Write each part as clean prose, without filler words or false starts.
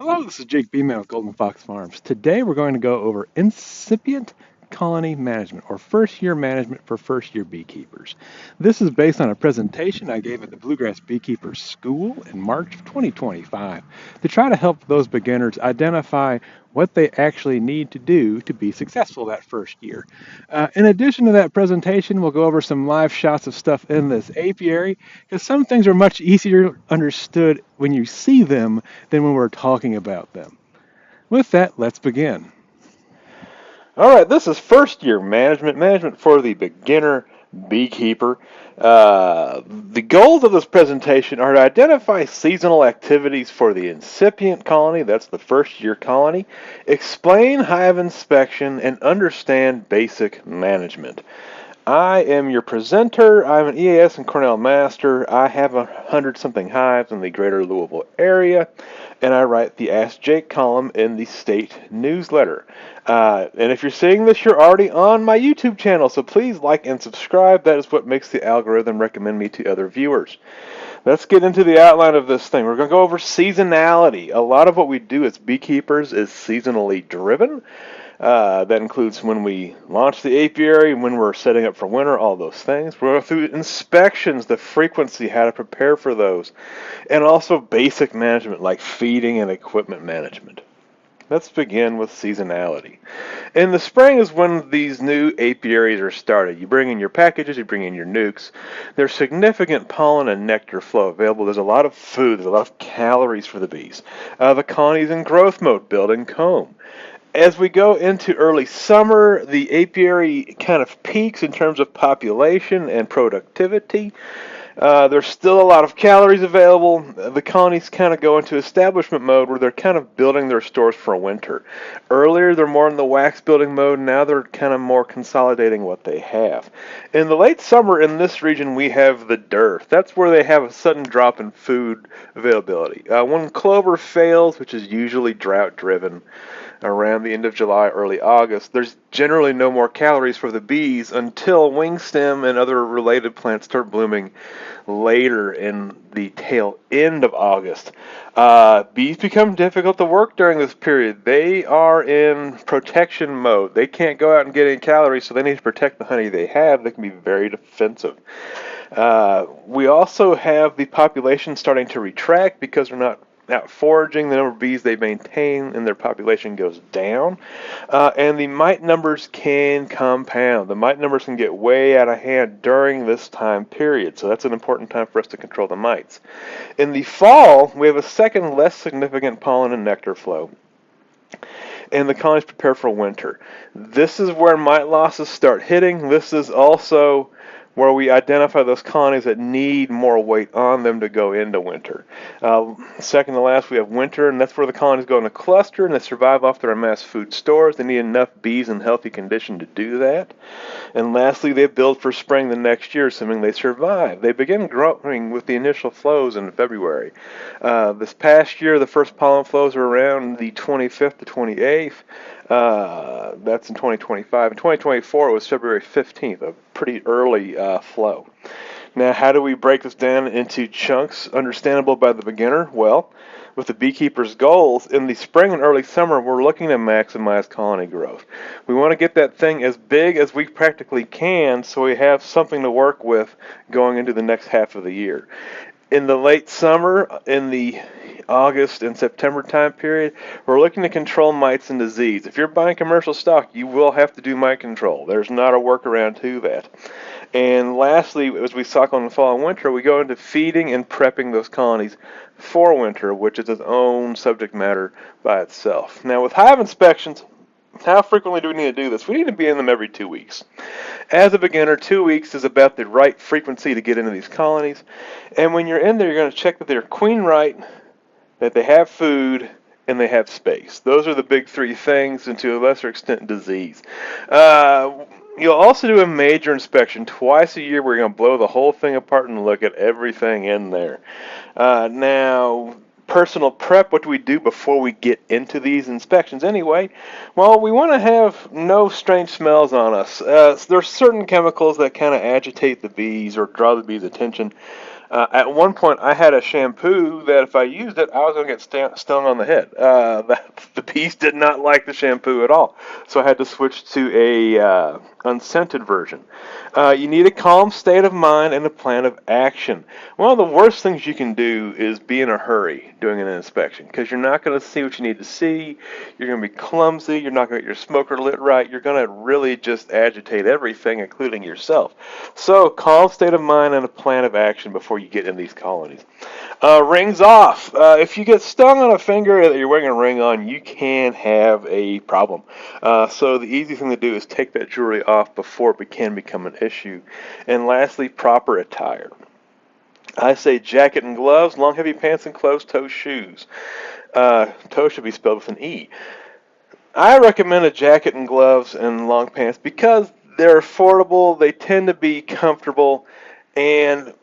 Hello, this is Jake Beeman with Golden Fox Farms. Today we're going to go over incipient colony management or first year management for first year beekeepers. This is based on a presentation I gave at the Bluegrass Beekeepers School in March of 2025 to try to help those beginners identify what they actually need to do to be successful that first year. In addition to that presentation, we'll go over some live shots of stuff in this apiary because some things are much easier understood when you see them than when we're talking about them. With that, let's begin. All right, this is first year management for the beginner beekeeper. The goals of this presentation are to identify seasonal activities for the incipient colony, that's the first year colony, explain hive inspection, and understand basic management. I am your presenter. I'm an EAS and Cornell Master. I have 100-something hives in the greater Louisville area, and I write the Ask Jake column in the state newsletter. And if you're seeing this, you're already on my YouTube channel, so please like and subscribe. That is what makes the algorithm recommend me to other viewers. Let's get into the outline of this thing. We're going to go over seasonality. A lot of what we do as beekeepers is seasonally driven. That includes when we launch the apiary, when we're setting up for winter, all those things. We're going through inspections, the frequency, how to prepare for those, and also basic management like feeding and equipment management. Let's begin with seasonality. In the spring is when these new apiaries are started. You bring in your packages, you bring in your nukes. There's significant pollen and nectar flow available. There's a lot of food, there's a lot of calories for the bees. The colony's in growth mode, building comb. As we go into early summer, the apiary kind of peaks in terms of population and productivity. There's still a lot of calories available. The colonies kind of go into establishment mode where they're kind of building their stores for winter. Earlier, they're more in the wax building mode. Now they're kind of more consolidating what they have. In the late summer in this region, we have the dearth. That's where they have a sudden drop in food availability. When clover fails, which is usually drought driven, around the end of July, early August, there's generally no more calories for the bees until wingstem and other related plants start blooming later in the tail end of August. Bees become difficult to work during this period. They are in protection mode. They can't go out and get any calories, so they need to protect the honey they have. They can be very defensive. We also have the population starting to retract because they're not out foraging. The number of bees they maintain in their population goes down, and the mite numbers can compound. The mite numbers can get way out of hand during this time period, so that's an important time for us to control the mites. In the fall, we have a second, less significant pollen and nectar flow, and the colonies prepare for winter. This is where mite losses start hitting. This is also where we identify those colonies that need more weight on them to go into winter. Second to last, we have winter, and that's where the colonies go in a cluster, and they survive off their amassed food stores. They need enough bees in healthy condition to do that. And lastly, they build for spring the next year, assuming they survive. They begin growing with the initial flows in February. This past year, the first pollen flows are around the 25th to 28th. That's in 2025. In 2024, it was February 15th, a pretty early flow. Now, how do we break this down into chunks understandable by the beginner? Well, with the beekeeper's goals, in the spring and early summer, we're looking to maximize colony growth. We want to get that thing as big as we practically can so we have something to work with going into the next half of the year. In the late summer, in the August and September time period, we're looking to control mites and disease. If you're buying commercial stock, you will have to do mite control. There's not a workaround to that. And lastly, as we cycle in the fall and winter, we go into feeding and prepping those colonies for winter, which is its own subject matter by itself. Now, with hive inspections, how frequently do we need to do this? We need to be in them every 2 weeks. As a beginner, 2 weeks is about the right frequency to get into these colonies. And when you're in there, you're going to check that they're queen right, that they have food, and they have space. Those are the big three things, and to a lesser extent, disease. You'll also do a major inspection twice a year where you're going to blow the whole thing apart and look at everything in there. Now, personal prep, what do we do before we get into these inspections anyway? Well, we want to have no strange smells on us. There's certain chemicals that kind of agitate the bees or draw the bees' attention. At one point, I had a shampoo that if I used it, I was going to get stung on the head. The bees did not like the shampoo at all, so I had to switch to a unscented version. You need a calm state of mind and a plan of action. One of the worst things you can do is be in a hurry doing an inspection because you're not going to see what you need to see. You're going to be clumsy. You're not going to get your smoker lit right. You're going to really just agitate everything, including yourself. So, calm state of mind and a plan of action before you get in these colonies. Rings off. If you get stung on a finger that you're wearing a ring on, you can have a problem. So the easy thing to do is take that jewelry off before it can become an issue. And lastly, proper attire. I say jacket and gloves, long heavy pants and closed-toe shoes. Toe should be spelled with an E. I recommend a jacket and gloves and long pants because they're affordable, they tend to be comfortable, and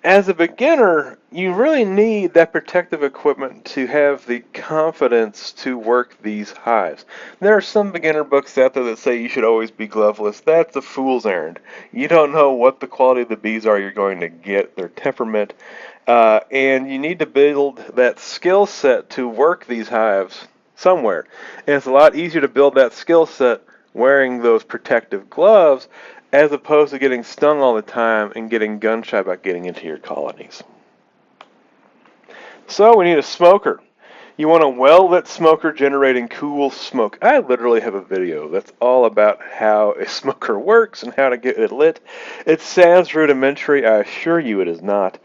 as a beginner, you really need that protective equipment to have the confidence to work these hives. There are some beginner books out there that say you should always be gloveless. That's a fool's errand. You don't know what the quality of the bees are you're going to get, their temperament, and you need to build that skill set to work these hives somewhere. And it's a lot easier to build that skill set wearing those protective gloves as opposed to getting stung all the time and getting gun shy about getting into your colonies. So we need a smoker. You want a well-lit smoker generating cool smoke. I literally have a video that's all about how a smoker works and how to get it lit. It sounds rudimentary. I assure you it is not.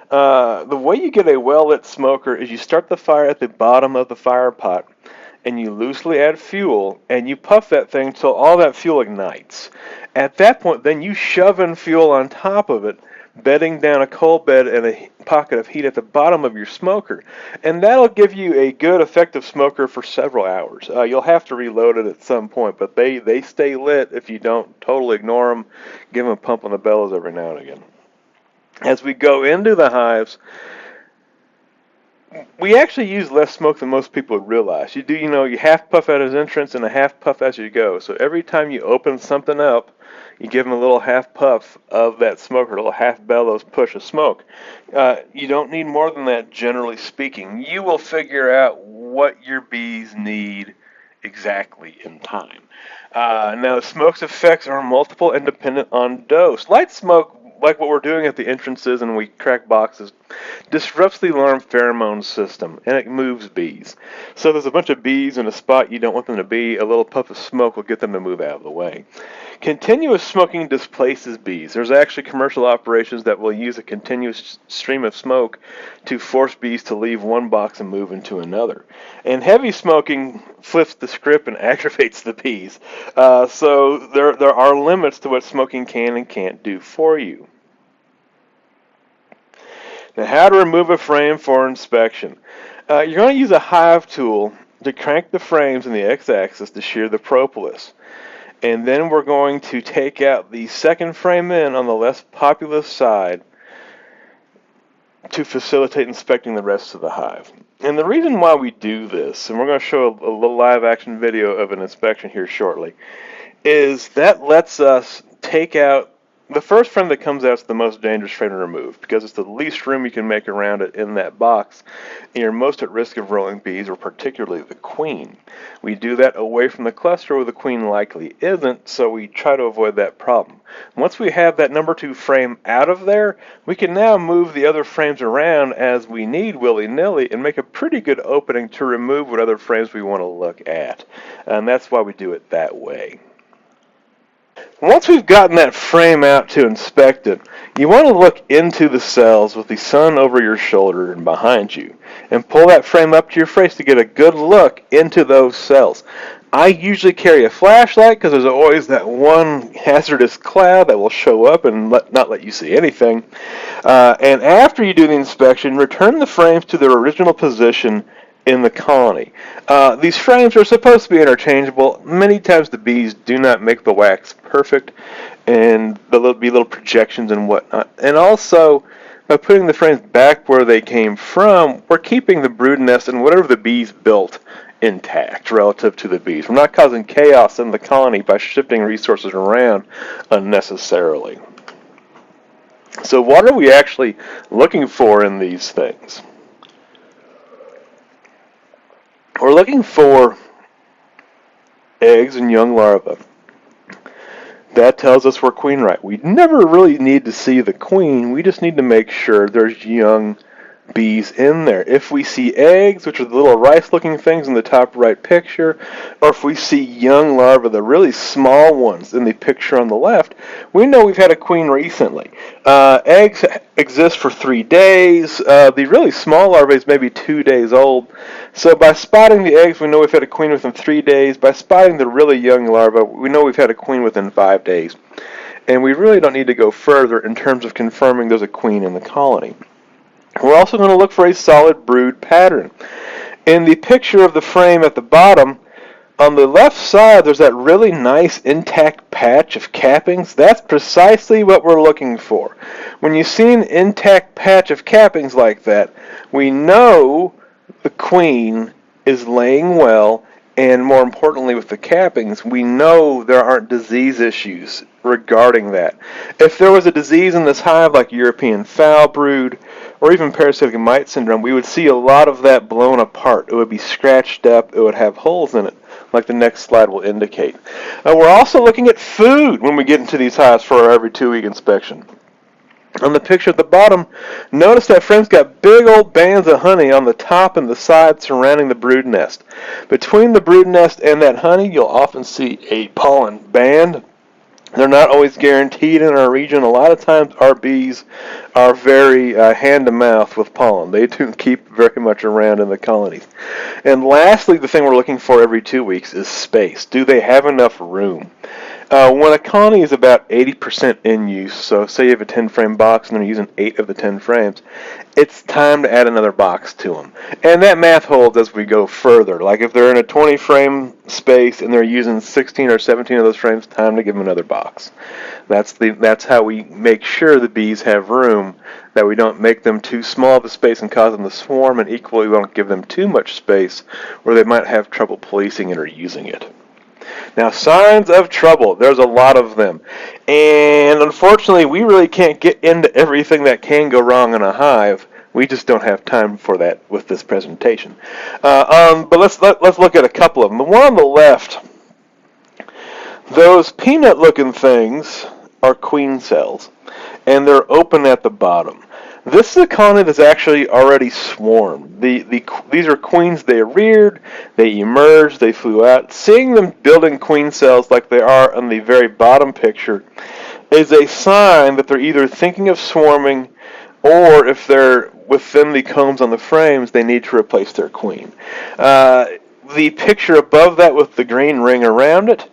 The way you get a well-lit smoker is you start the fire at the bottom of the fire pot and you loosely add fuel, and you puff that thing until all that fuel ignites. At that point, then you shove in fuel on top of it, bedding down a coal bed and a pocket of heat at the bottom of your smoker. And that'll give you a good, effective smoker for several hours. You'll have to reload it at some point, but they stay lit if you don't totally ignore them, give them a pump on the bellows every now and again. As we go into the hives, we actually use less smoke than most people would realize. You half puff at his entrance and a half puff as you go. So every time you open something up, you give them a little half puff of that smoke, or a little half bellows push of smoke. You don't need more than that, generally speaking. You will figure out what your bees need exactly in time. Now, the smoke's effects are multiple and dependent on dose. Light smoke, like what we're doing at the entrances and we crack boxes, disrupts the alarm pheromone system, and it moves bees. So if there's a bunch of bees in a spot you don't want them to be, a little puff of smoke will get them to move out of the way. Continuous smoking displaces bees. There's actually commercial operations that will use a continuous stream of smoke to force bees to leave one box and move into another. And heavy smoking flips the script and aggravates the bees. So there are limits to what smoking can and can't do for you. Now, how to remove a frame for inspection. You're going to use a hive tool to crank the frames in the x-axis to shear the propolis. And then we're going to take out the second frame in on the less populous side to facilitate inspecting the rest of the hive. And the reason why we do this, and we're going to show a little live action video of an inspection here shortly, is that lets us take out the first frame that comes out is the most dangerous frame to remove because it's the least room you can make around it in that box, and you're most at risk of rolling bees, or particularly the queen. We do that away from the cluster where the queen likely isn't, so we try to avoid that problem. Once we have that number 2 frame out of there, we can now move the other frames around as we need willy-nilly and make a pretty good opening to remove what other frames we want to look at. And that's why we do it that way. Once we've gotten that frame out to inspect it, you want to look into the cells with the sun over your shoulder and behind you, and pull that frame up to your face to get a good look into those cells. I usually carry a flashlight because there's always that one hazardous cloud that will show up and not let you see anything. And after you do the inspection, return the frames to their original position in the colony. These frames are supposed to be interchangeable. Many times the bees do not make the wax perfect, and there'll be little projections and whatnot. And also, by putting the frames back where they came from, we're keeping the brood nest and whatever the bees built intact relative to the bees. We're not causing chaos in the colony by shifting resources around unnecessarily. So what are we actually looking for in these things? We're looking for eggs and young larvae. That tells us we're queen right. We never really need to see the queen. We just need to make sure there's young bees in there. If we see eggs, which are the little rice-looking things in the top right picture, or if we see young larvae, the really small ones in the picture on the left, we know we've had a queen recently. Eggs exist for 3 days. The really small larvae is maybe 2 days old. So by spotting the eggs, we know we've had a queen within 3 days. By spotting the really young larvae, we know we've had a queen within 5 days. And we really don't need to go further in terms of confirming there's a queen in the colony. We're also going to look for a solid brood pattern. In the picture of the frame at the bottom, on the left side, there's that really nice intact patch of cappings. That's precisely what we're looking for. When you see an intact patch of cappings like that, we know the queen is laying well, and more importantly with the cappings, we know there aren't disease issues regarding that. If there was a disease in this hive like European foul brood or even parasitic mite syndrome, we would see a lot of that blown apart. It would be scratched up, it would have holes in it, like the next slide will indicate. We're also looking at food when we get into these hives for our every 2-week inspection. On the picture at the bottom, notice that frame's got big old bands of honey on the top and the side surrounding the brood nest. Between the brood nest and that honey, you'll often see a pollen band. They're not always guaranteed in our region. A lot of times our bees are very hand-to-mouth with pollen. They don't keep very much around in the colonies. And lastly, the thing we're looking for every 2 weeks is space. Do they have enough room? When a colony is about 80% in use, so say you have a 10-frame box and they're using 8 of the 10 frames, it's time to add another box to them. And that math holds as we go further. Like if they're in a 20-frame space and they're using 16 or 17 of those frames, time to give them another box. That's how we make sure the bees have room, that we don't make them too small of a space and cause them to swarm, and equally we don't give them too much space where they might have trouble policing it or using it. Now, signs of trouble, there's a lot of them. And unfortunately, we really can't get into everything that can go wrong in a hive. We just don't have time for that with this presentation. But let's look at a couple of them. The one on the left, those peanut-looking things are queen cells, and they're open at the bottom. This is a colony that's actually already swarmed. These are queens. They reared, they emerged, they flew out. Seeing them building queen cells like they are on the very bottom picture is a sign that they're either thinking of swarming, or if they're within the combs on the frames, they need to replace their queen. The picture above that with the green ring around it,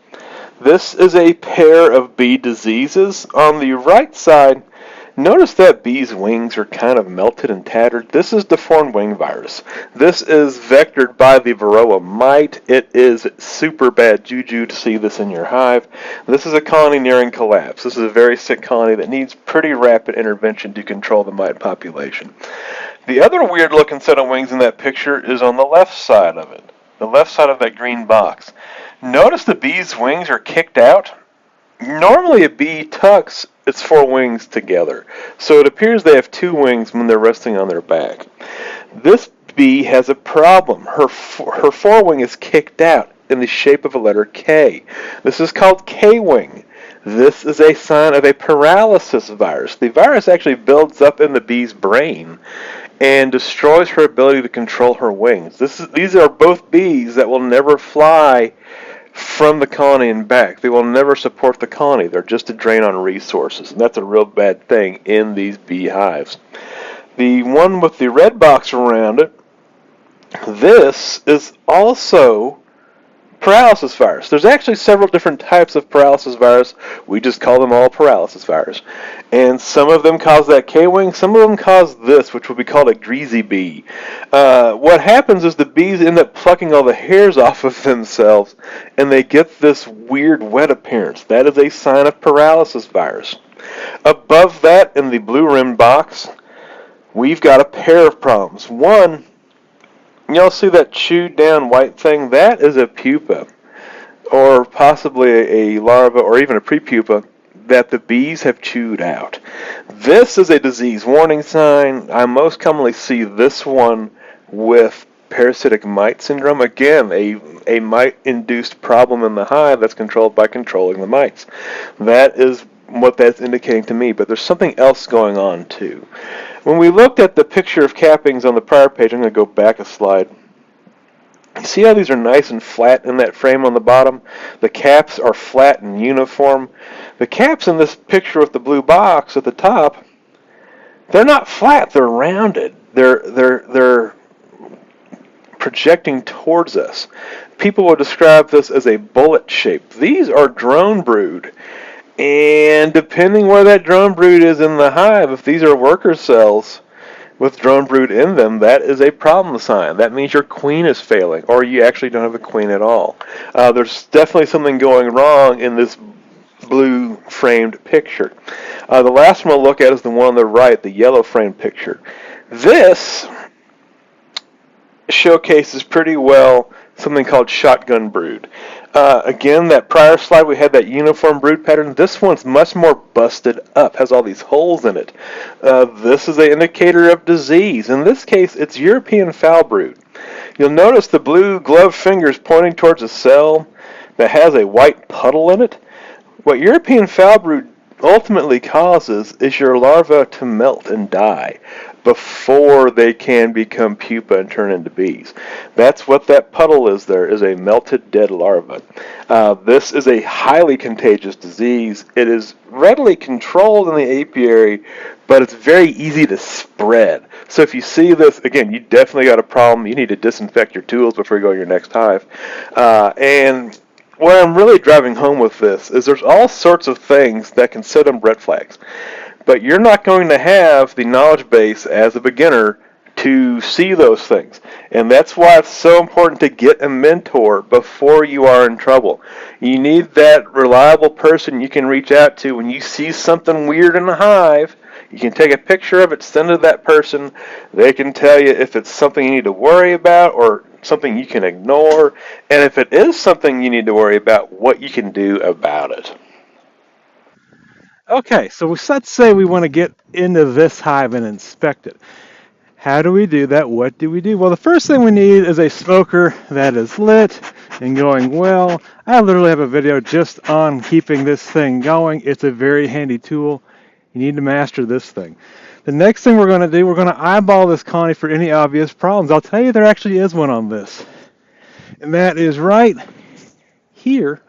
this is a pair of bee diseases. On the right side, notice that bees' wings are kind of melted and tattered. This is deformed wing virus. This is vectored by the Varroa mite. It is super bad juju to see this in your hive. This is a colony nearing collapse. This is a very sick colony that needs pretty rapid intervention to control the mite population. The other weird looking set of wings in that picture is on the left side of it, the left side of that green box. Notice the bee's wings are kicked out. Normally a bee tucks its 4 wings together, so it appears they have 2 wings when they're resting on their back. This bee has a problem. Her forewing is kicked out in the shape of a letter K. This is called K-wing. This is a sign of a paralysis virus. The virus actually builds up in the bee's brain and destroys her ability to control her wings. These are both bees that will never fly from the colony and back. They will never support the colony. They're just a drain on resources, and that's a real bad thing in these beehives. The one with the red box around it, this is also paralysis virus. There's actually several different types of paralysis virus. We just call them all paralysis virus. And some of them cause that K-wing, some of them cause this, which would be called a greasy bee. What happens is the bees end up plucking all the hairs off of themselves, and they get this weird wet appearance. That is a sign of paralysis virus. Above that, in the blue rimmed box, we've got a pair of problems. One, y'all see that chewed down white thing? That is a pupa, or possibly a larva, or even a prepupa. that the bees have chewed out. This is a disease warning sign. I most commonly see this one with parasitic mite syndrome. Again, a mite-induced problem in the hive that's controlled by controlling the mites. That is what that's indicating to me, but there's something else going on too. When we looked at the picture of cappings on the prior page, I'm going to go back a slide. You see how these are nice and flat in that frame on the bottom? The caps are flat and uniform. The caps in this picture with the blue box at the top, they're not flat, they're rounded. They're projecting towards us. People will describe this as a bullet shape. These are drone brood. And depending where that drone brood is in the hive, if these are worker cells with drone brood in them, that is a problem sign. That means your queen is failing, or you actually don't have a queen at all. There's definitely something going wrong in this blue framed picture. The last one we'll look at is the one on the right, the yellow framed picture. This showcases pretty well something called shotgun brood. Again, that prior slide we had that uniform brood pattern. This one's much more busted up, has all these holes in it. This is an indicator of disease. In this case, it's European foul brood. You'll notice the blue gloved fingers pointing towards a cell that has a white puddle in it. What European foul brood ultimately causes is your larva to melt and die before they can become pupa and turn into bees. That's what that puddle is there, is a melted dead larva. This is a highly contagious disease. It is readily controlled in the apiary, but it's very easy to spread. So if you see this, again, you definitely got a problem. You need to disinfect your tools before you go to your next hive. And what I'm really driving home with this is there's all sorts of things that can set them red flags. But you're not going to have the knowledge base as a beginner to see those things. And that's why it's so important to get a mentor before you are in trouble. You need that reliable person you can reach out to when you see something weird in a hive. You can take a picture of it, send it to that person. They can tell you if it's something you need to worry about or something you can ignore. And if it is something you need to worry about, what you can do about it. Okay, so let's say we want to get into this hive and inspect it. How do we do that? What do we do? Well, the first thing we need is a smoker that is lit and going well. I literally have a video just on keeping this thing going. It's a very handy tool. You need to master this thing. The next thing we're going to do, we're going to eyeball this colony for any obvious problems. I'll tell you there actually is one on this. And that is right here.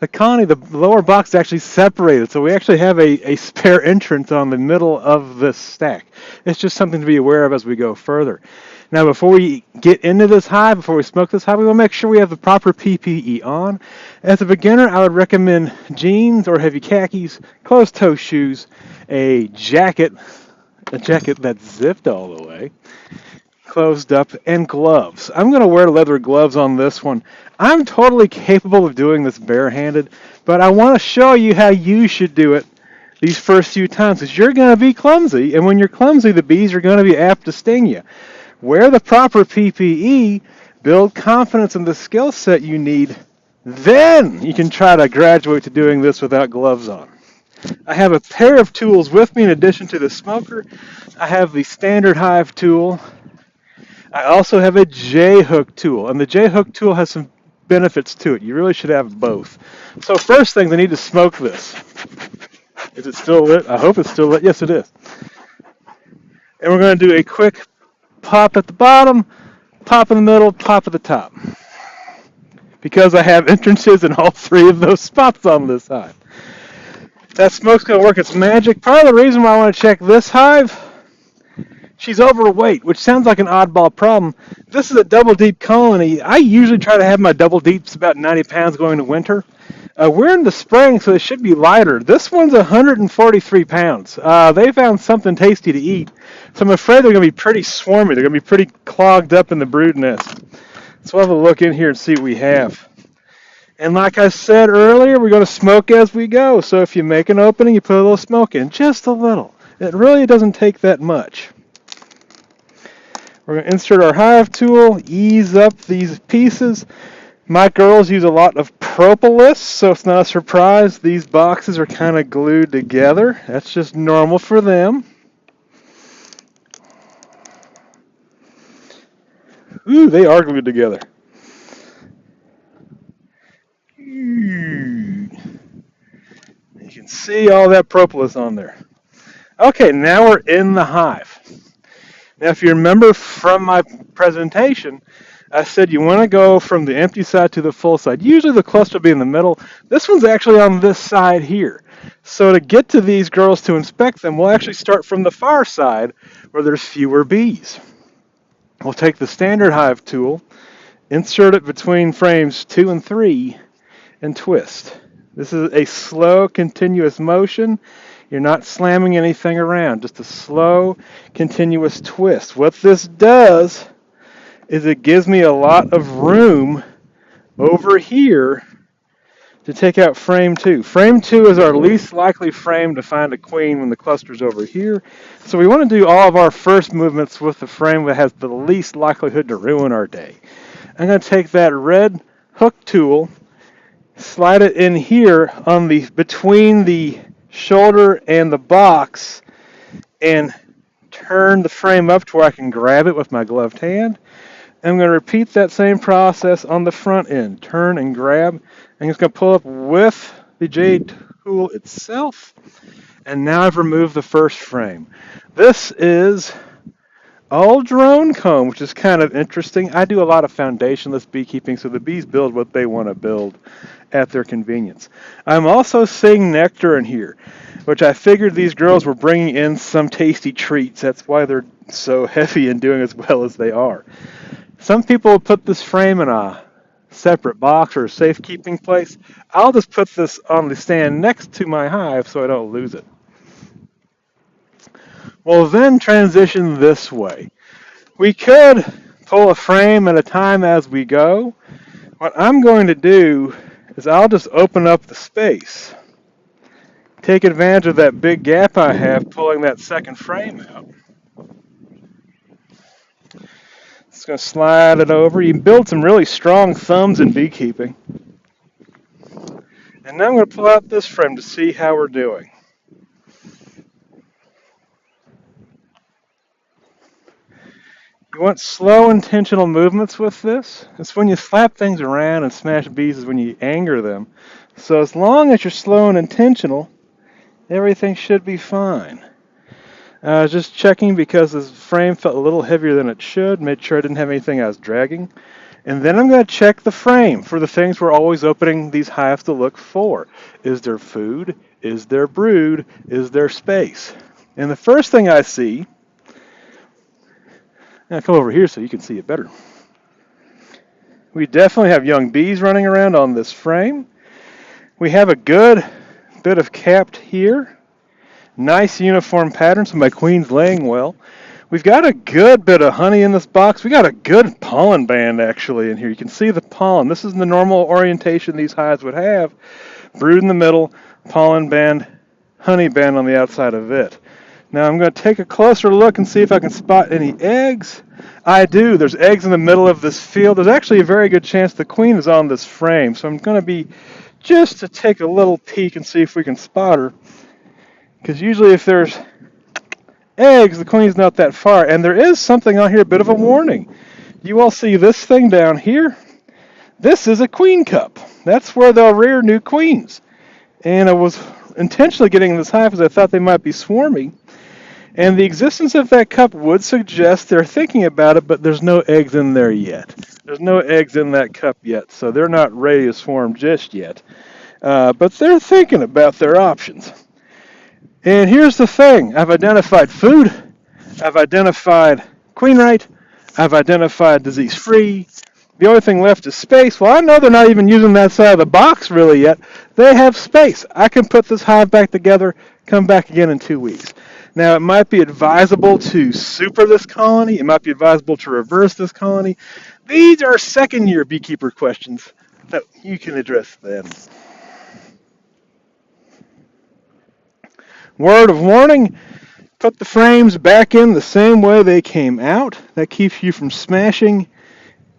The colony, the lower box is actually separated, so we actually have a spare entrance on the middle of this stack. It's just something to be aware of as we go further. Now, before we get into this hive, before we smoke this hive, we want to make sure we have the proper PPE on. As a beginner, I would recommend jeans or heavy khakis, closed-toe shoes, a jacket that's zipped all the way, closed up, and gloves. I'm going to wear leather gloves on this one. I'm totally capable of doing this barehanded, but I want to show you how you should do it these first few times, because you're going to be clumsy, and when you're clumsy, the bees are going to be apt to sting you. Wear the proper PPE, build confidence in the skill set you need, then you can try to graduate to doing this without gloves on. I have a pair of tools with me in addition to the smoker. I have the standard hive tool. I also have a J-hook tool, and the J-hook tool has some benefits to it. You really should have both. So first thing, I need to smoke this. Is it still lit? I hope it's still lit. Yes, it is. And we're going to do a quick pop at the bottom, pop in the middle, pop at the top. Because I have entrances in all three of those spots on this hive. That smoke's going to work its magic. Part of the reason why I want to check this hive, she's overweight, which sounds like an oddball problem. This is a double deep colony. I usually try to have my double deeps about 90 pounds going to winter. We're in the spring, so it should be lighter. This one's 143 pounds. They found something tasty to eat, so I'm afraid they're going to be pretty swarmy. They're going to be pretty clogged up in the brood nest. So we'll have a look in here and see what we have. And like I said earlier, we're going to smoke as we go. So if you make an opening, you put a little smoke in, just a little. It really doesn't take that much. We're going to insert our hive tool, ease up these pieces. My girls use a lot of propolis, so it's not a surprise. These boxes are kind of glued together. That's just normal for them. Ooh, they are glued together. Ooh. You can see all that propolis on there. Okay, now we're in the hive. Now, if you remember from my presentation, I said you want to go from the empty side to the full side. Usually the cluster will be in the middle. This one's actually on this side here. So to get to these girls to inspect them, we'll actually start from the far side where there's fewer bees. We'll take the standard hive tool, insert it between frames 2 and 3, and twist. This is a slow, continuous motion. You're not slamming anything around, just a slow, continuous twist. What this does is it gives me a lot of room over here to take out frame 2. Frame 2 is our least likely frame to find a queen when the cluster's over here. So we want to do all of our first movements with the frame that has the least likelihood to ruin our day. I'm going to take that red hook tool, slide it in here on the between the shoulder and the box, and turn the frame up to where I can grab it with my gloved hand. I'm going to repeat that same process on the front end. Turn and grab. I'm just going to pull up with the jade tool itself. And now I've removed the first frame. This is all drone comb, which is kind of interesting. I do a lot of foundationless beekeeping, so the bees build what they want to build at their convenience. I'm also seeing nectar in here, which I figured these girls were bringing in some tasty treats. That's why they're so heavy and doing as well as they are. Some people will put this frame in a separate box or a safekeeping place. I'll just put this on the stand next to my hive so I don't lose it. We'll then transition this way. We could pull a frame at a time as we go. What I'm going to do is I'll just open up the space, take advantage of that big gap I have, pulling that second frame out. Just going to slide it over. You can build some really strong thumbs in beekeeping. And now I'm going to pull out this frame to see how we're doing. You want slow, intentional movements with this. It's when you slap things around and smash bees is when you anger them. So as long as you're slow and intentional, everything should be fine. I was just checking because this frame felt a little heavier than it should. Made sure I didn't have anything I was dragging. And then I'm going to check the frame for the things we're always opening these hives to look for. Is there food? Is there brood? Is there space? And the first thing I see, I'll come over here so you can see it better. We definitely have young bees running around on this frame. We have a good bit of capped here. Nice uniform pattern, so my queen's laying well. We've got a good bit of honey in this box. We got a good pollen band actually in here. You can see the pollen. This is the normal orientation these hives would have. Brood in the middle, pollen band, honey band on the outside of it. Now I'm going to take a closer look and see if I can spot any eggs. I do. There's eggs in the middle of this field. There's actually a very good chance the queen is on this frame. So I'm going to be just to take a little peek and see if we can spot her. Because usually if there's eggs, the queen's not that far. And there is something on here, a bit of a warning. You all see this thing down here? This is a queen cup. That's where they'll rear new queens. And I was intentionally getting in this hive because I thought they might be swarming. And the existence of that cup would suggest they're thinking about it, but there's no eggs in there yet. There's no eggs in that cup yet, so they're not ready to swarm just yet. But they're thinking about their options. And here's the thing. I've identified food. I've identified queen right. I've identified disease-free. The only thing left is space. Well, I know they're not even using that side of the box really yet. They have space. I can put this hive back together, come back again in 2 weeks. Now, it might be advisable to super this colony. It might be advisable to reverse this colony. These are second-year beekeeper questions that you can address then. Word of warning, put the frames back in the same way they came out. That keeps you from smashing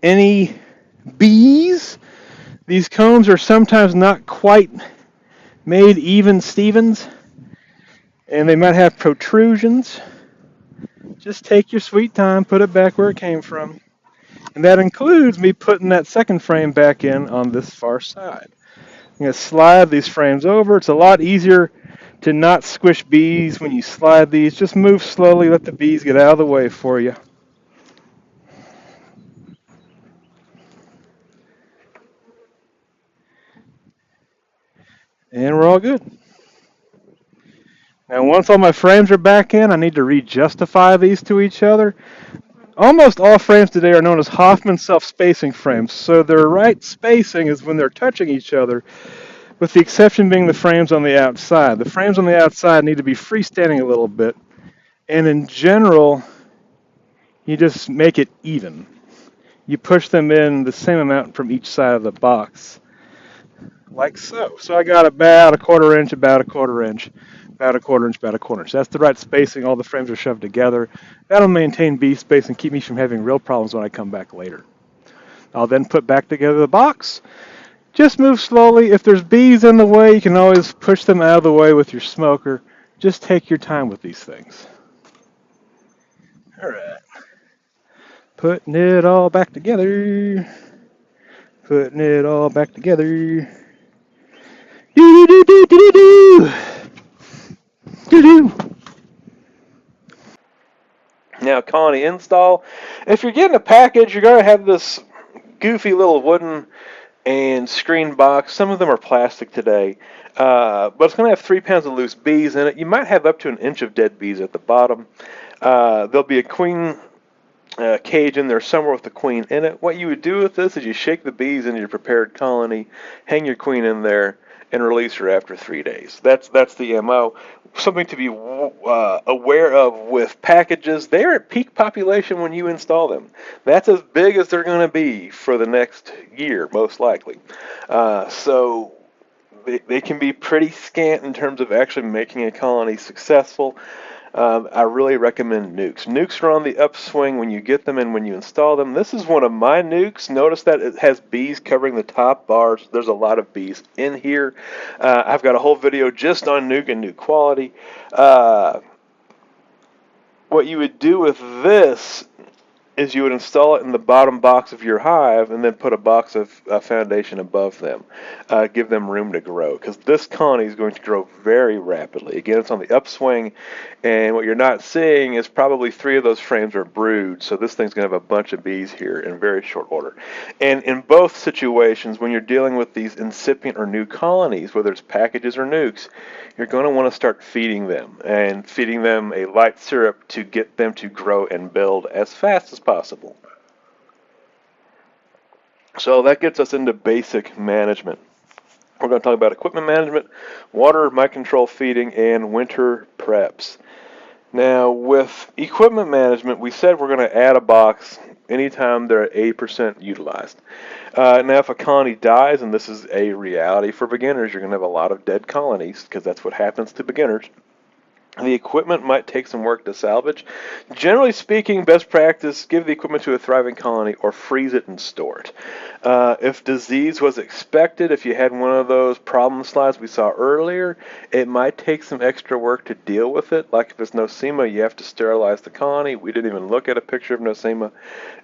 any bees. These combs are sometimes not quite made even Stevens, and they might have protrusions. Just take your sweet time, put it back where it came from. And that includes me putting that second frame back in on this far side. I'm going to slide these frames over. It's a lot easier to not squish bees when you slide these. Just move slowly, let the bees get out of the way for you. And we're all good. Now once all my frames are back in, I need to re-justify these to each other. Almost all frames today are known as Hoffman self-spacing frames. So their right spacing is when they're touching each other, with the exception being the frames on the outside. The frames on the outside need to be freestanding a little bit. And in general, you just make it even. You push them in the same amount from each side of the box, like so. So I got about a quarter inch, about a quarter inch, about a quarter inch, about a quarter inch. That's the right spacing. All the frames are shoved together. That'll maintain bee space and keep me from having real problems when I come back later. I'll then put back together the box. Just move slowly. If there's bees in the way, you can always push them out of the way with your smoker. Just take your time with these things. All right. Putting it all back together. Putting it all back together. Do do do do do do do do. Now, colony install. If you're getting a package, you're going to have this goofy little wooden and screen box. Some of them are plastic today, but it's going to have 3 pounds of loose bees in it. You might have up to an inch of dead bees at the bottom. There'll be a queen cage in there somewhere with the queen in it. What you would do with this is you shake the bees into your prepared colony, hang your queen in there, and release her after 3 days. That's the MO. Something to be aware of with packages. They're at peak population when you install them. That's as big as they're going to be for the next year, most likely. So they can be pretty scant in terms of actually making a colony successful. I really recommend nukes. Nukes are on the upswing when you get them and when you install them. This is one of my nukes. Notice that it has bees covering the top bars. There's a lot of bees in here. I've got a whole video just on nuke and nuke quality. What you would do with this is you would install it in the bottom box of your hive and then put a box of foundation above them. Give them room to grow, because this colony is going to grow very rapidly. Again, it's on the upswing, and what you're not seeing is probably 3 of those frames are brood, so this thing's going to have a bunch of bees here in very short order. And in both situations, when you're dealing with these incipient or new colonies, whether it's packages or nukes, you're going to want to start feeding them, and feeding them a light syrup to get them to grow and build as fast as possible. So that gets us into basic management. We're going to talk about equipment management, water, Mite Control feeding, and winter preps. Now, with equipment management, we said we're going to add a box anytime they're at 80% utilized. Now, if a colony dies, and this is a reality for beginners, you're going to have a lot of dead colonies, because that's what happens to beginners. The equipment might take some work to salvage. Generally speaking, best practice, give the equipment to a thriving colony or freeze it and store it. If disease was expected, if you had one of those problem slides we saw earlier, it might take some extra work to deal with it. Like if it's nosema, you have to sterilize the colony. We didn't even look at a picture of nosema.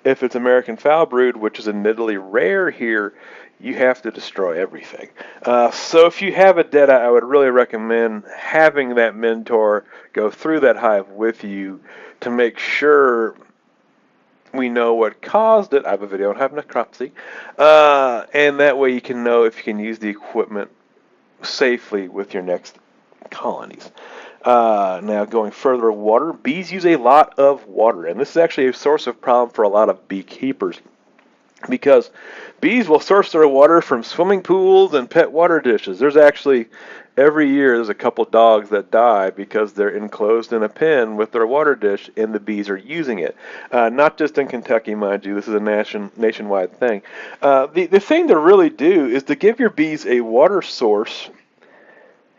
If it's American foul brood, which is admittedly rare here, you have to destroy everything. So if you have a deadeye, I would really recommend having that mentor go through that hive with you to make sure we know what caused it. I have a video on hive necropsy. And that way you can know if you can use the equipment safely with your next colonies. Now going further, water. Bees use a lot of water, and this is actually a source of problem for a lot of beekeepers, because bees will source their water from swimming pools and pet water dishes. There's actually, every year, there's a couple dogs that die because they're enclosed in a pen with their water dish and the bees are using it. Not just in Kentucky, mind you. This is a nationwide thing. The thing to really do is to give your bees a water source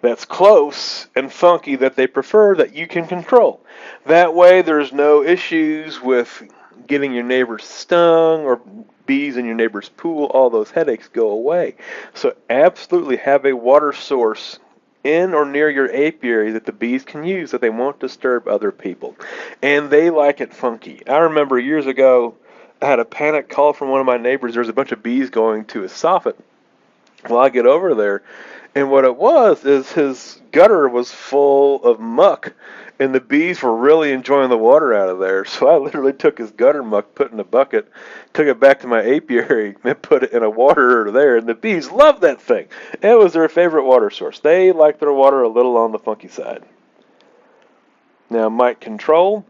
that's close and funky that they prefer, that you can control. That way there's no issues with getting your neighbors stung or bees in your neighbor's pool, all those headaches go away. So absolutely have a water source in or near your apiary that the bees can use that they won't disturb other people. And they like it funky. I remember years ago, I had a panic call from one of my neighbors. There's a bunch of bees going to his soffit. Well, I get over there, and what it was is his gutter was full of muck, and the bees were really enjoying the water out of there. So I literally took his gutter muck, put it in a bucket, took it back to my apiary, and put it in a water there, and the bees loved that thing. It was their favorite water source. They like their water a little on the funky side. Now, mite control,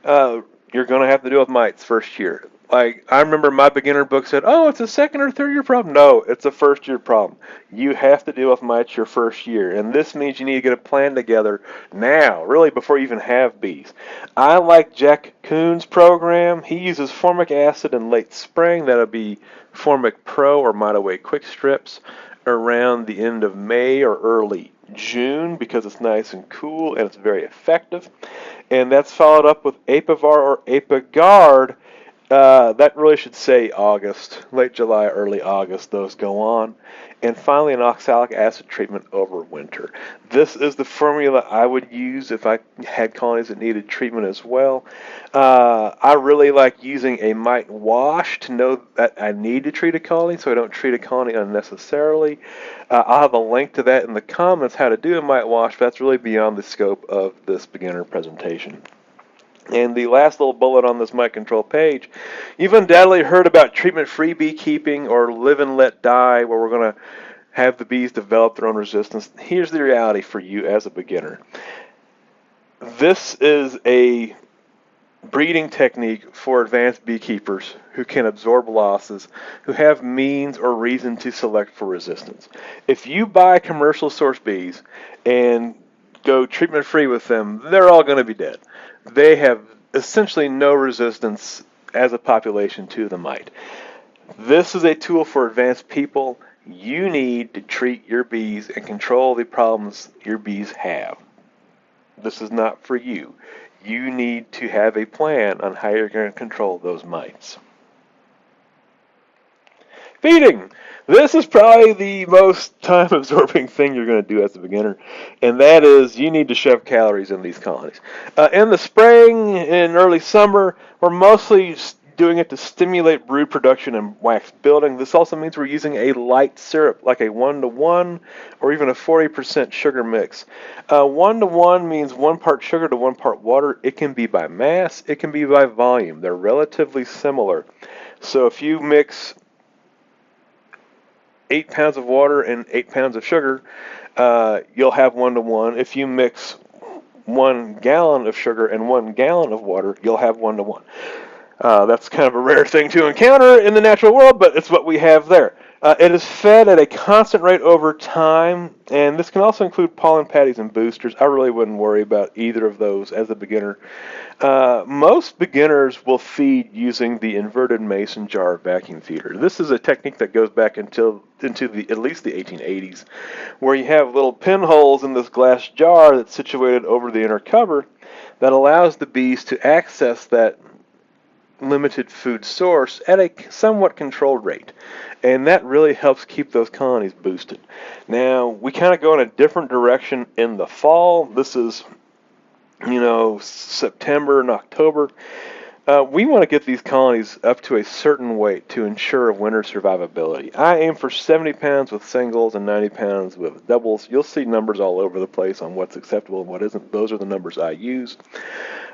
you're going to have to deal with mites first year. Like, I remember my beginner book said, oh, it's a second or third year problem. No, it's a first year problem. You have to deal with mites your first year. And this means you need to get a plan together now, really before you even have bees. I like Jack Kuhn's program. He uses formic acid in late spring. That'll be Formic Pro or Mite Away Quick Strips around the end of May or early June because it's nice and cool and it's very effective. And that's followed up with Apivar or Apiguard. That really should say August, late July, early August, those go on. And finally, an oxalic acid treatment over winter. This is the formula I would use if I had colonies that needed treatment as well. I really like using a mite wash to know that I need to treat a colony so I don't treat a colony unnecessarily. I'll have a link to that in the comments, how to do a mite wash, but that's really beyond the scope of this beginner presentation. And the last little bullet on this Mite Control page, you've undoubtedly heard about treatment-free beekeeping or live and let die, where we're going to have the bees develop their own resistance. Here's the reality for you as a beginner. This is a breeding technique for advanced beekeepers who can absorb losses, who have means or reason to select for resistance. If you buy commercial source bees and go treatment-free with them, they're all going to be dead. They have essentially no resistance as a population to the mite. This is a tool for advanced people. You need to treat your bees and control the problems your bees have. This is not for you. You need to have a plan on how you're going to control those mites. Feeding. This is probably the most time-absorbing thing you're going to do as a beginner, and that is you need to shove calories in these colonies. In the spring and early summer, we're mostly doing it to stimulate brood production and wax building. This also means we're using a light syrup, like a 1-to-1 or even a 40% sugar mix. 1-to-1 means 1 part sugar to 1 part water. It can be by mass. It can be by volume. They're relatively similar. So if you mix 8 pounds of water and 8 pounds of sugar, you'll have 1-to-1. If you mix 1 gallon of sugar and 1 gallon of water, you'll have 1-to-1. That's kind of a rare thing to encounter in the natural world, but it's what we have there. It is fed at a constant rate over time, and this can also include pollen patties and boosters. I really wouldn't worry about either of those as a beginner. Most beginners will feed using the inverted mason jar vacuum feeder. This is a technique that goes back into at least the 1880s, where you have little pinholes in this glass jar that's situated over the inner cover that allows the bees to access that limited food source at a somewhat controlled rate. And that really helps keep those colonies boosted. Now, we kind of go in a different direction in the fall. This is, September and October. We want to get these colonies up to a certain weight to ensure winter survivability. I aim for 70 pounds with singles and 90 pounds with doubles. You'll see numbers all over the place on what's acceptable and what isn't. Those are the numbers I use.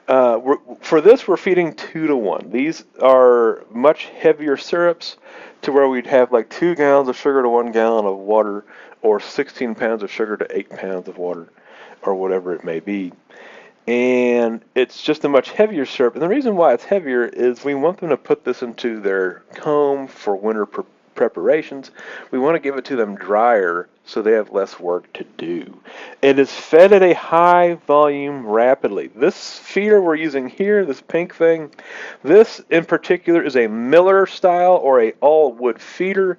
For this, we're feeding 2-to-1. These are much heavier syrups to where we'd have like 2 gallons of sugar to 1 gallon of water, or 16 pounds of sugar to 8 pounds of water, or whatever it may be. And it's just a much heavier syrup. And the reason why it's heavier is we want them to put this into their comb for winter preparations. We want to give it to them drier so they have less work to do. It is fed at a high volume rapidly. This feeder we're using here, this pink thing, this in particular is a Miller style or a all wood feeder,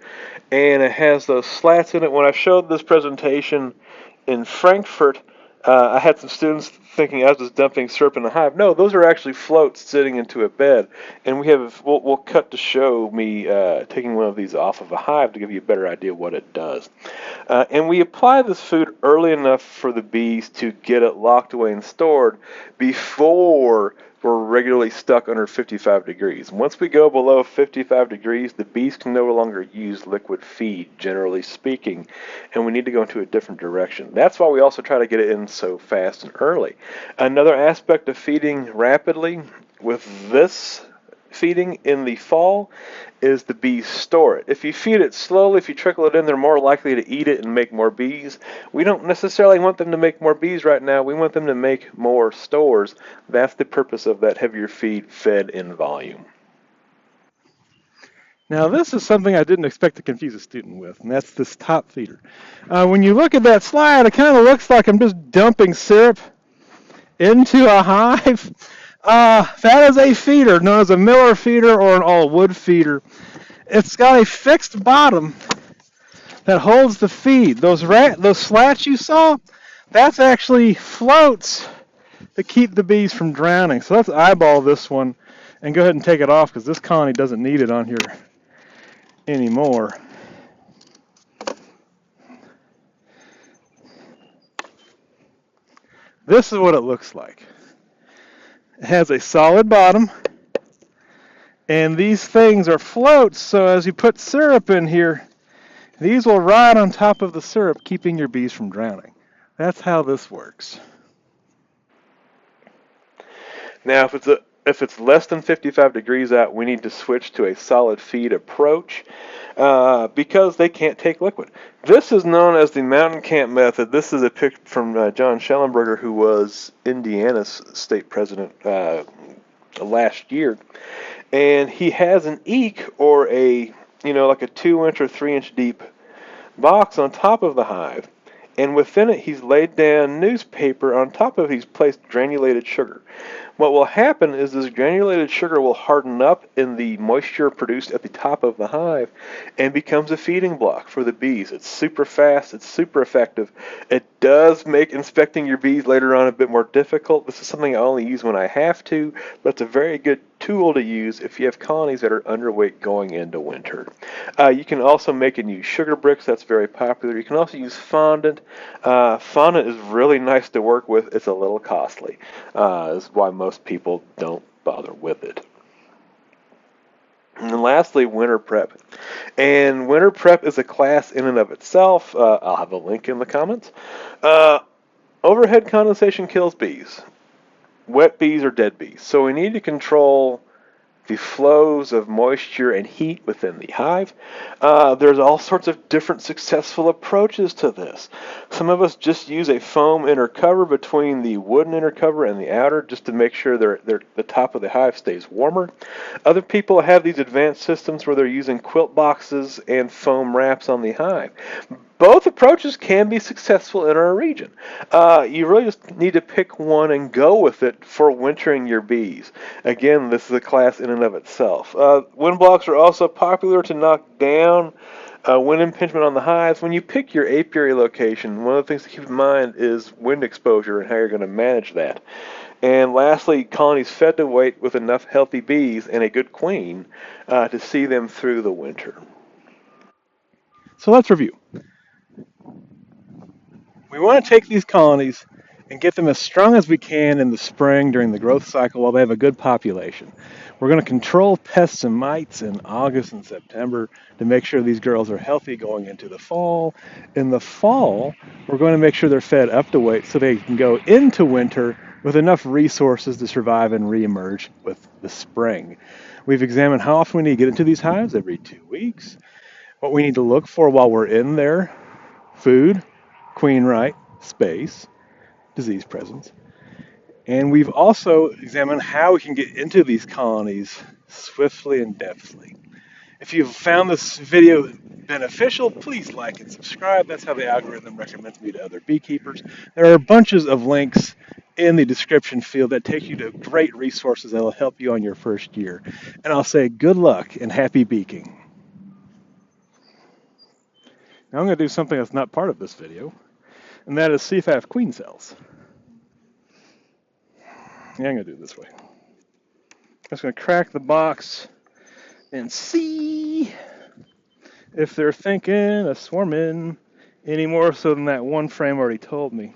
and it has those slats in it. When I showed this presentation in Frankfurt, I had some students thinking I was just dumping syrup in the hive. No, those are actually floats sitting into a bed, and we'll cut to show me taking one of these off of a hive to give you a better idea what it does. And we apply this food early enough for the bees to get it locked away and stored before we're regularly stuck under 55 degrees. Once we go below 55 degrees, the bees can no longer use liquid feed, generally speaking, and we need to go into a different direction. That's why we also try to get it in so fast and early. Another aspect of feeding rapidly with this feeding in the fall is the bees store it. If you feed it slowly, if you trickle it in, they're more likely to eat it and make more bees. We don't necessarily want them to make more bees right now. We want them to make more stores. That's the purpose of that heavier feed fed in volume. Now this is something I didn't expect to confuse a student with, and that's this top feeder. When you look at that slide, it kind of looks like I'm just dumping syrup into a hive. That is a feeder known as a Miller feeder or an all-wood feeder. It's got a fixed bottom that holds the feed. Those slats you saw, that's actually floats to keep the bees from drowning. So let's eyeball this one and go ahead and take it off because this colony doesn't need it on here anymore. This is what it looks like. It has a solid bottom, and these things are floats, so as you put syrup in here, these will ride on top of the syrup, keeping your bees from drowning. That's how this works. Now, if it's less than 55 degrees out, we need to switch to a solid feed approach because they can't take liquid. This is known as the mountain camp method. This is a pic from John Schellenberger, who was Indiana's state president last year, and he has an eek or like a 2-inch or 3-inch deep box on top of the hive, and within it he's laid down newspaper. On top of it he's placed granulated sugar. What will happen is this granulated sugar will harden up in the moisture produced at the top of the hive and becomes a feeding block for the bees. It's super fast, it's super effective. It does make inspecting your bees later on a bit more difficult. This is something I only use when I have to, but it's a very good tool to use if you have colonies that are underweight going into winter. You can also make and use sugar bricks. That's very popular. You can also use fondant. Fondant is really nice to work with. It's a little costly. Is why most people don't bother with it. And lastly, winter prep. And winter prep is a class in and of itself. I'll have a link in the comments. Overhead condensation kills bees. Wet bees are dead bees. So we need to control the flows of moisture and heat within the hive. There's all sorts of different successful approaches to this. Some of us just use a foam inner cover between the wooden inner cover and the outer just to make sure the top of the hive stays warmer. Other people have these advanced systems where they're using quilt boxes and foam wraps on the hive. Both approaches can be successful in our region. You really just need to pick one and go with it for wintering your bees. Again, this is a class in and of itself. Wind blocks are also popular to knock down wind impingement on the hives. When you pick your apiary location, one of the things to keep in mind is wind exposure and how you're going to manage that. And lastly, colonies fed to weight with enough healthy bees and a good queen to see them through the winter. So let's review. We want to take these colonies and get them as strong as we can in the spring during the growth cycle while they have a good population. We're going to control pests and mites in August and September to make sure these girls are healthy going into the fall. In the fall, we're going to make sure they're fed up to weight so they can go into winter with enough resources to survive and reemerge with the spring. We've examined how often we need to get into these hives, every 2 weeks. What we need to look for while we're in there: food, queen right, space, disease presence. And we've also examined how we can get into these colonies swiftly and deftly. If you've found this video beneficial, please like and subscribe. That's how the algorithm recommends me to other beekeepers. There are bunches of links in the description field that take you to great resources that will help you on your first year. And I'll say good luck and happy beaking. Now I'm going to do something that's not part of this video, and that is see if I have queen cells. Yeah, I'm going to do it this way. I'm just going to crack the box and see if they're thinking of swarming any more so than that one frame already told me.